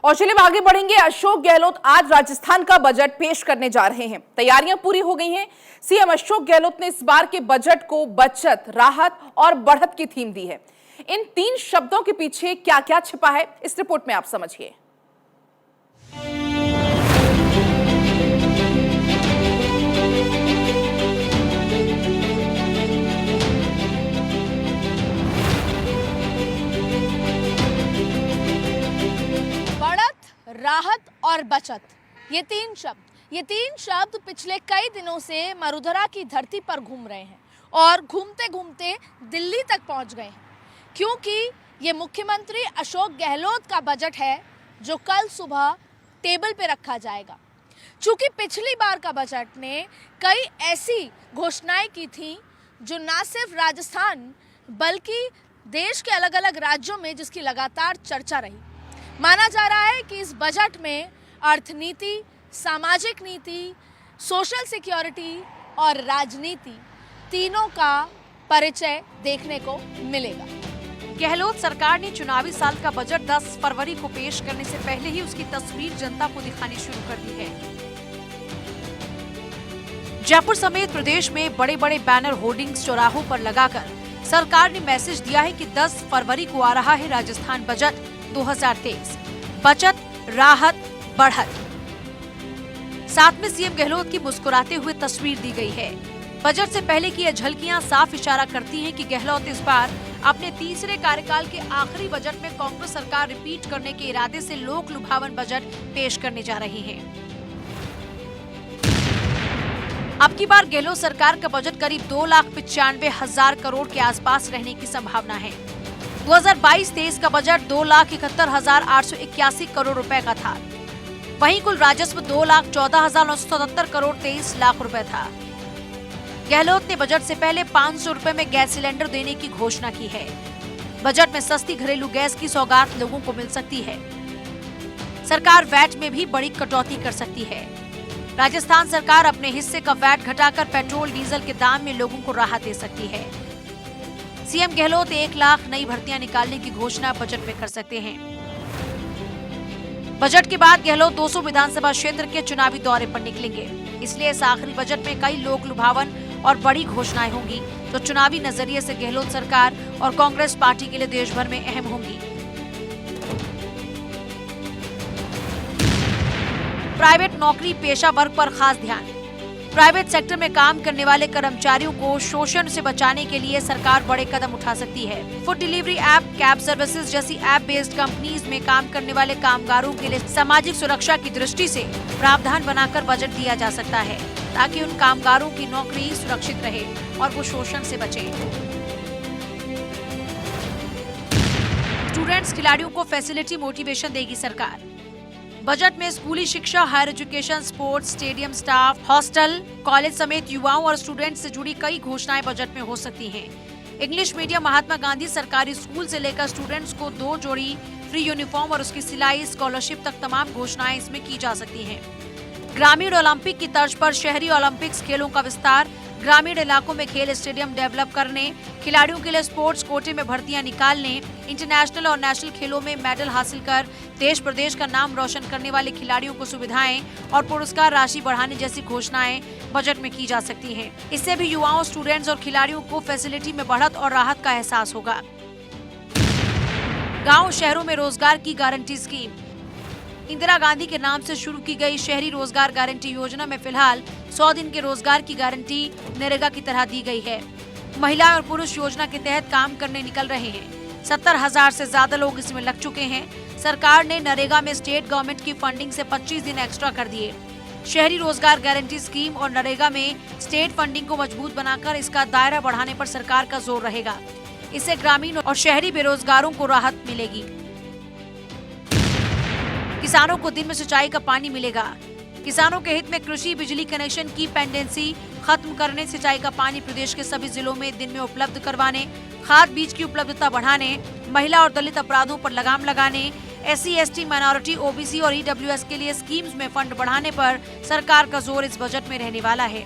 और चलिए आगे बढ़ेंगे। अशोक गहलोत आज राजस्थान का बजट पेश करने जा रहे हैं। तैयारियां पूरी हो गई हैं। सीएम अशोक गहलोत ने इस बार के बजट को बचत, राहत और बढ़त की थीम दी है। इन तीन शब्दों के पीछे क्या क्या छिपा है, इस रिपोर्ट में आप समझिए। राहत और बचत, ये तीन शब्द पिछले कई दिनों से मरुधरा की धरती पर घूम रहे हैं और घूमते घूमते दिल्ली तक पहुंच गए हैं, क्योंकि ये मुख्यमंत्री अशोक गहलोत का बजट है जो कल सुबह टेबल पे रखा जाएगा। चूंकि पिछली बार का बजट ने कई ऐसी घोषणाएं की थी जो ना सिर्फ राजस्थान बल्कि देश के अलग अलग राज्यों में जिसकी लगातार चर्चा रही। माना जा रहा है कि इस बजट में अर्थनीति, सामाजिक नीति, सोशल सिक्योरिटी और राजनीति तीनों का परिचय देखने को मिलेगा। गहलोत सरकार ने चुनावी साल का बजट 10 फरवरी को पेश करने से पहले ही उसकी तस्वीर जनता को दिखानी शुरू कर दी है। जयपुर समेत प्रदेश में बड़े बड़े बैनर होर्डिंग्स चौराहों पर लगाकर सरकार ने मैसेज दिया है कि 10 फरवरी को आ रहा है राजस्थान बजट 2023, बचत, राहत, बढ़त। साथ में सीएम गहलोत की मुस्कुराते हुए तस्वीर दी गई है। बजट से पहले की ये झलकियां साफ इशारा करती हैं कि गहलोत इस बार अपने तीसरे कार्यकाल के आखिरी बजट में कांग्रेस सरकार रिपीट करने के इरादे से लोक लुभावन बजट पेश करने जा रहे हैं। अब की बार गहलोत सरकार का बजट करीब 2,95,000 करोड़ के आसपास रहने की संभावना है। 2022-23 का बजट 2,71,881 करोड़ रुपए का था। वहीं कुल राजस्व 2,14,977 करोड़ 23 लाख रुपए था। गहलोत ने बजट से पहले 500 रुपए में गैस सिलेंडर देने की घोषणा की है। बजट में सस्ती घरेलू गैस की सौगात लोगों को मिल सकती है। सरकार वैट में भी बड़ी कटौती कर सकती है। राजस्थान सरकार अपने हिस्से का वैट घटाकर पेट्रोल डीजल के दाम में लोगों को राहत दे सकती है। सीएम गहलोत 1 लाख नई भर्तियां निकालने की घोषणा बजट में कर सकते हैं। बजट के बाद गहलोत 200 विधानसभा क्षेत्र के चुनावी दौरे पर निकलेंगे। इसलिए इस आखिरी बजट में कई लोक लुभावन और बड़ी घोषणाएं होंगी जो चुनावी नजरिए से गहलोत सरकार और कांग्रेस पार्टी के लिए देश भर में अहम होंगी। प्राइवेट नौकरी पेशा वर्ग पर खास ध्यान। प्राइवेट सेक्टर में काम करने वाले कर्मचारियों को शोषण से बचाने के लिए सरकार बड़े कदम उठा सकती है। Food delivery app, cab services जैसी ऐप बेस्ड कंपनीज में काम करने वाले कामगारों के लिए सामाजिक सुरक्षा की दृष्टि से प्रावधान बनाकर बजट दिया जा सकता है, ताकि उन कामगारों की नौकरी सुरक्षित रहे और वो शोषण से बचे। स्टूडेंट्स, खिलाड़ियों को फैसिलिटी मोटिवेशन देगी सरकार। बजट में स्कूली शिक्षा, higher education, sports, stadium staff, hostel, college समेत युवाओं और स्टूडेंट्स से जुड़ी कई घोषणाएं बजट में हो सकती हैं। इंग्लिश मीडियम महात्मा गांधी सरकारी स्कूल से लेकर स्टूडेंट्स को 2 जोड़ी फ्री यूनिफॉर्म और उसकी सिलाई, स्कॉलरशिप तक तमाम घोषणाएं इसमें की जा सकती हैं। ग्रामीण ओलंपिक की तर्ज पर शहरी ओलंपिक्स खेलों का विस्तार, ग्रामीण इलाकों में खेल स्टेडियम डेवलप करने, खिलाड़ियों के लिए स्पोर्ट्स कोटे में भर्तियां निकालने, इंटरनेशनल और नेशनल खेलों में मेडल हासिल कर देश प्रदेश का नाम रोशन करने वाले खिलाड़ियों को सुविधाएं और पुरस्कार राशि बढ़ाने जैसी घोषणाएं बजट में की जा सकती हैं। इससे भी युवाओं, स्टूडेंट्स और खिलाड़ियों को फैसिलिटी में बढ़त और राहत का एहसास होगा। गाँव शहरों में रोजगार की गारंटी स्कीम। इंदिरा गांधी के नाम से शुरू की गई शहरी रोजगार गारंटी योजना में फिलहाल 100 दिन के रोजगार की गारंटी नरेगा की तरह दी गई है। महिला और पुरुष योजना के तहत काम करने निकल रहे हैं। 70,000 से ज्यादा लोग इसमें लग चुके हैं। सरकार ने नरेगा में स्टेट गवर्नमेंट की फंडिंग से 25 दिन एक्स्ट्रा कर दिए। शहरी रोजगार गारंटी स्कीम और नरेगा में स्टेट फंडिंग को मजबूत बनाकर इसका दायरा बढ़ाने पर सरकार का जोर रहेगा। इससे ग्रामीण और शहरी बेरोजगारों को राहत मिलेगी। किसानों को दिन में सिंचाई का पानी मिलेगा। किसानों के हित में कृषि बिजली कनेक्शन की पेंडेंसी खत्म करने, सिंचाई का पानी प्रदेश के सभी जिलों में दिन में उपलब्ध करवाने, खाद बीज की उपलब्धता बढ़ाने, महिला और दलित अपराधों पर लगाम लगाने, SC, ST, माइनॉरिटी, OBC और EWS के लिए स्कीम्स में फंड बढ़ाने पर सरकार का जोर इस बजट में रहने वाला है।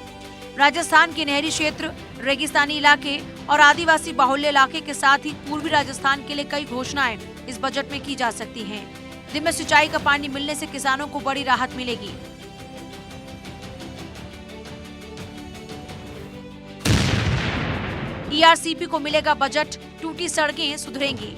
राजस्थान के नहरी क्षेत्र, रेगिस्तानी इलाके और आदिवासी बाहुल्य इलाके के साथ ही पूर्वी राजस्थान के लिए कई घोषणाएं इस बजट में की जा सकती हैं। दिन में सिंचाई का पानी मिलने से किसानों को बड़ी राहत मिलेगी। ईआरसीपी को मिलेगा बजट, टूटी सड़कें सुधरेंगी।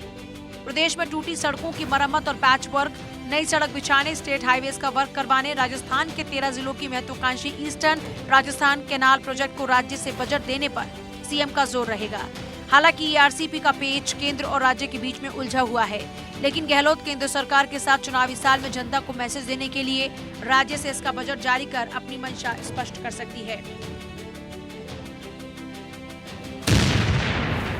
प्रदेश में टूटी सड़कों की मरम्मत और पैच वर्क, नई सड़क बिछाने, स्टेट हाईवेज का वर्क करवाने, राजस्थान के 13 जिलों की महत्वाकांक्षी ईस्टर्न राजस्थान कैनाल प्रोजेक्ट को राज्य से बजट देने पर सीएम का जोर रहेगा। हालांकि ईआरसीपी का पेच केंद्र और राज्य के बीच में उलझा हुआ है, लेकिन गहलोत केंद्र सरकार के साथ चुनावी साल में जनता को मैसेज देने के लिए राज्य से इसका बजट जारी कर अपनी मंशा स्पष्ट कर सकती है।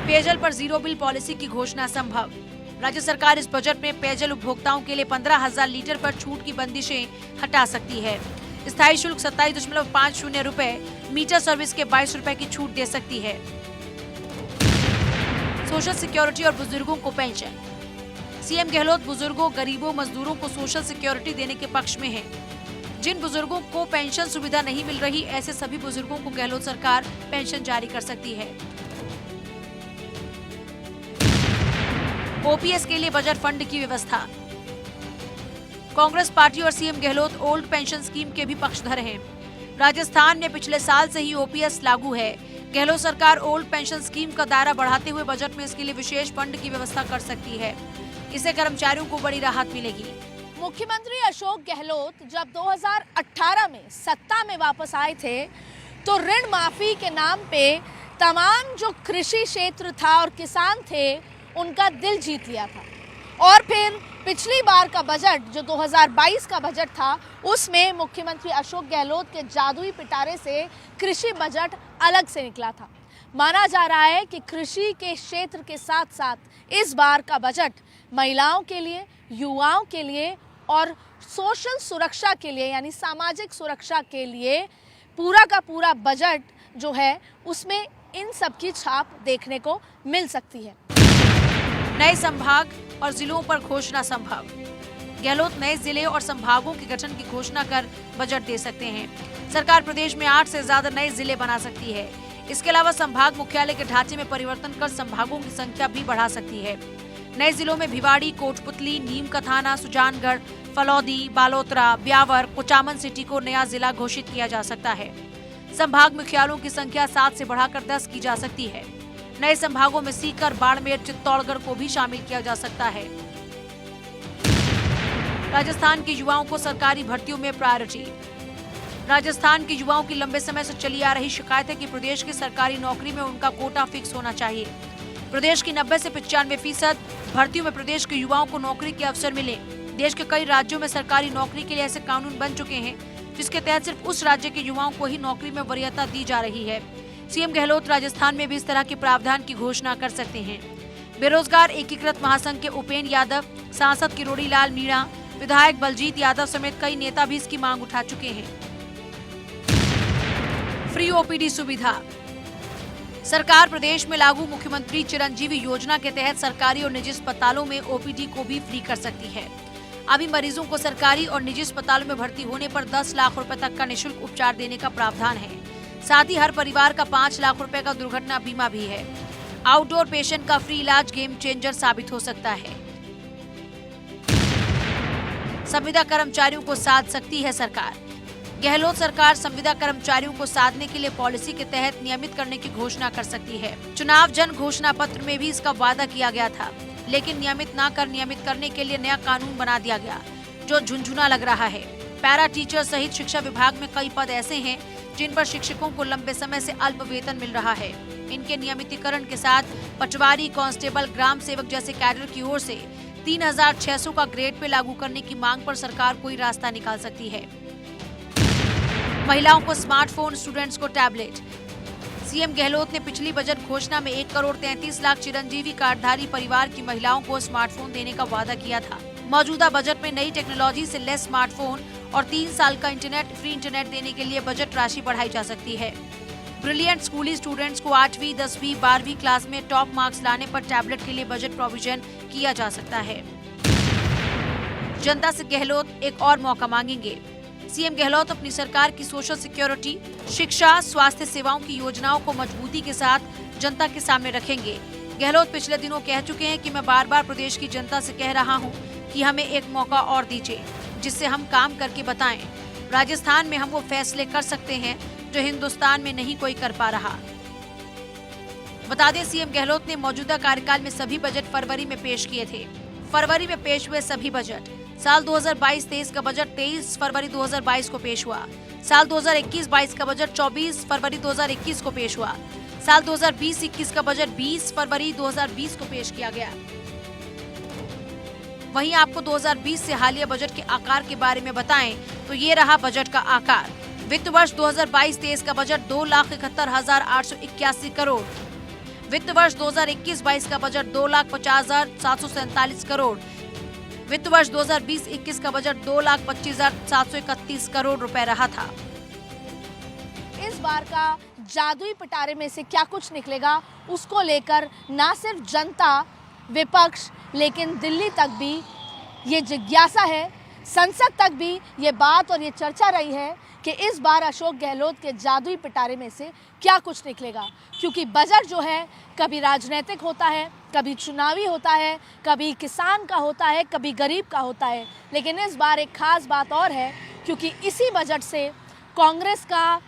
पेयजल पर जीरो बिल पॉलिसी की घोषणा संभव। राज्य सरकार इस बजट में पेयजल उपभोक्ताओं के लिए 15,000 लीटर पर छूट की बंदिशें हटा सकती है। स्थायी शुल्क 27.50 रुपए, मीटर सर्विस के 22 रुपए की छूट दे सकती है। सोशल सिक्योरिटी और बुजुर्गों को पेंशन। सीएम गहलोत बुजुर्गों, गरीबों, मजदूरों को सोशल सिक्योरिटी देने के पक्ष में हैं। जिन बुजुर्गों को पेंशन सुविधा नहीं मिल रही, ऐसे सभी बुजुर्गों को गहलोत सरकार पेंशन जारी कर सकती है। ओपीएस के लिए बजट फंड की व्यवस्था। कांग्रेस पार्टी और CM Gehlot old pension scheme के भी पक्षधर हैं। राजस्थान में पिछले साल से ही ओपीएस लागू है। गहलोत सरकार ओल्ड पेंशन स्कीम का दायरा बढ़ाते हुए बजट में इसके लिए विशेष फंड की व्यवस्था कर सकती है। इससे कर्मचारियों को बड़ी राहत मिलेगी। मुख्यमंत्री अशोक गहलोत जब 2018 में सत्ता में वापस आए थे तो ऋण माफी के नाम पे तमाम जो कृषि क्षेत्र था और किसान थे उनका दिल जीत लिया था। और फिर पिछली बार का बजट जो 2022 का बजट था उसमें मुख्यमंत्री अशोक गहलोत के जादुई पिटारे से कृषि बजट अलग से निकला था। माना जा रहा है कि कृषि के क्षेत्र के साथ साथ इस बार का बजट महिलाओं के लिए, युवाओं के लिए और सोशल सुरक्षा के लिए यानी सामाजिक सुरक्षा के लिए पूरा का पूरा बजट जो है उसमें इन सब की छाप देखने को मिल सकती है। नए संभाग और जिलों पर घोषणा संभव। गहलोत नए जिले और संभागों के गठन की घोषणा कर बजट दे सकते हैं। सरकार प्रदेश में 8 से ज्यादा नए जिले बना सकती है। इसके अलावा संभाग मुख्यालय के ढांचे में परिवर्तन कर संभागों की संख्या भी बढ़ा सकती है। नए जिलों में भिवाड़ी, कोटपुतली, नीम का थाना, सुजानगढ़, फलौदी, बालोतरा, ब्यावर, कुचामन सिटी को नया जिला घोषित किया जा सकता है। संभाग मुख्यालयों की संख्या 7 से बढ़ाकर 10 की जा सकती है। नए संभागों में सीकर, बाड़मेर, चित्तौड़गढ़ को भी शामिल किया जा सकता है। राजस्थान के युवाओं को सरकारी भर्तियों में प्रायोरिटी। राजस्थान के युवाओं की लंबे समय से चली आ रही शिकायत है कि प्रदेश की सरकारी नौकरी में उनका कोटा फिक्स होना चाहिए। प्रदेश की 90 से 95% भर्तियों में प्रदेश के युवाओं को नौकरी के अवसर मिले। देश के कई राज्यों में सरकारी नौकरी के लिए ऐसे कानून बन चुके हैं जिसके तहत सिर्फ उस राज्य के युवाओं को ही नौकरी में वरीयता दी जा रही है। सीएम गहलोत राजस्थान में भी इस तरह के प्रावधान की घोषणा कर सकते हैं। बेरोजगार एकीकृत महासंघ के उपेंद्र यादव, सांसद किरोड़ी लाल मीणा, विधायक बलजीत यादव समेत कई नेता भी इसकी मांग उठा चुके हैं। फ्री ओपीडी सुविधा। सरकार प्रदेश में लागू मुख्यमंत्री चिरंजीवी योजना के तहत सरकारी और निजी अस्पतालों में ओपीडी को भी फ्री कर सकती है। अभी मरीजों को सरकारी और निजी अस्पतालों में भर्ती होने पर 10 लाख रुपए तक का निःशुल्क उपचार देने का प्रावधान है। साथ ही हर परिवार का 5 लाख रुपए का दुर्घटना बीमा भी है। आउटडोर पेशेंट का फ्री इलाज गेम चेंजर साबित हो सकता है। संविदा कर्मचारियों को साध सकती है सरकार। गहलोत सरकार संविदा कर्मचारियों को साधने के लिए पॉलिसी के तहत नियमित करने की घोषणा कर सकती है। चुनाव जन घोषणा पत्र में भी इसका वादा किया गया था, लेकिन नियमित न कर नियमित करने के लिए नया कानून बना दिया गया जो झुनझुना लग रहा है। पैरा टीचर सहित शिक्षा विभाग में कई पद ऐसे हैं जिन पर शिक्षकों को लंबे समय से अल्प वेतन मिल रहा है। इनके नियमितीकरण के साथ पटवारी, कांस्टेबल, ग्राम सेवक जैसे कैडर की ओर से 3600 का ग्रेड पे लागू करने की मांग पर सरकार कोई रास्ता निकाल सकती है। महिलाओं को स्मार्टफोन, स्टूडेंट्स को टैबलेट। सीएम गहलोत ने पिछली बजट घोषणा में 1,33,00,000 चिरंजीवी कार्डधारी परिवार की महिलाओं को स्मार्टफोन देने का वादा किया था। मौजूदा बजट में नई टेक्नोलॉजी से लैस स्मार्टफोन और 3 साल का फ्री इंटरनेट देने के लिए बजट राशि बढ़ाई जा सकती है। ब्रिलियंट स्कूली स्टूडेंट्स को 8वीं, 10वीं, 12वीं क्लास में टॉप मार्क्स लाने पर टैबलेट के लिए बजट प्रोविजन किया जा सकता है। जनता से गहलोत एक और मौका मांगेंगे। सीएम गहलोत अपनी सरकार की सोशल सिक्योरिटी, शिक्षा, स्वास्थ्य सेवाओं की योजनाओं को मजबूती के साथ जनता के सामने रखेंगे। गहलोत पिछले दिनों कह चुके हैं कि मैं बार बार प्रदेश की जनता से कह रहा हूं कि हमें एक मौका और दीजिए जिससे हम काम करके बताएं। राजस्थान में हम वो फैसले कर सकते हैं जो हिंदुस्तान में नहीं कोई कर पा रहा। बता दें, सीएम गहलोत ने मौजूदा कार्यकाल में सभी बजट फरवरी में पेश किए थे। फरवरी में पेश हुए सभी बजट, साल 2022-23 का बजट 23 फरवरी 2022 को पेश हुआ। साल 2021-22 का बजट 24 फरवरी 2021 को पेश हुआ। साल 2020-21 का बजट 20 फरवरी 2020 को पेश किया गया। वहीं आपको 2020 से हालिया बजट के आकार के बारे में बताएं तो ये रहा बजट का आकार। वित्त वर्ष 2022-23 का बजट 2,71,881 करोड़। वित्त वर्ष 2021-22 का बजट 2,50,747 करोड़। वित्त वर्ष 2020-21 का बजट 2,25,731 करोड़ रुपए रहा था। इस बार का जादुई पिटारे में से क्या कुछ निकलेगा, उसको लेकर ना सिर्फ जनता, विपक्ष, लेकिन दिल्ली तक भी ये जिज्ञासा है, संसद तक भी ये बात और ये चर्चा रही है कि इस बार अशोक गहलोत के जादुई पिटारे में से क्या कुछ निकलेगा। क्योंकि बजट जो है कभी राजनीतिक होता है, कभी चुनावी होता है, कभी किसान का होता है, कभी गरीब का होता है। लेकिन इस बार एक खास बात और है, क्योंकि इसी बजट से कांग्रेस का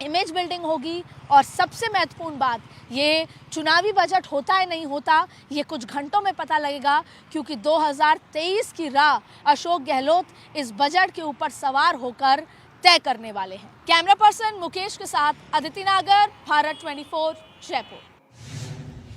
इमेज बिल्डिंग होगी। और सबसे महत्वपूर्ण बात, ये चुनावी बजट होता है नहीं होता, ये कुछ घंटों में पता लगेगा, क्योंकि 2023 की राह अशोक गहलोत इस बजट के ऊपर सवार होकर तय करने वाले हैं। कैमरा पर्सन मुकेश के साथ अदिति नागर, भारत 24, जयपुर।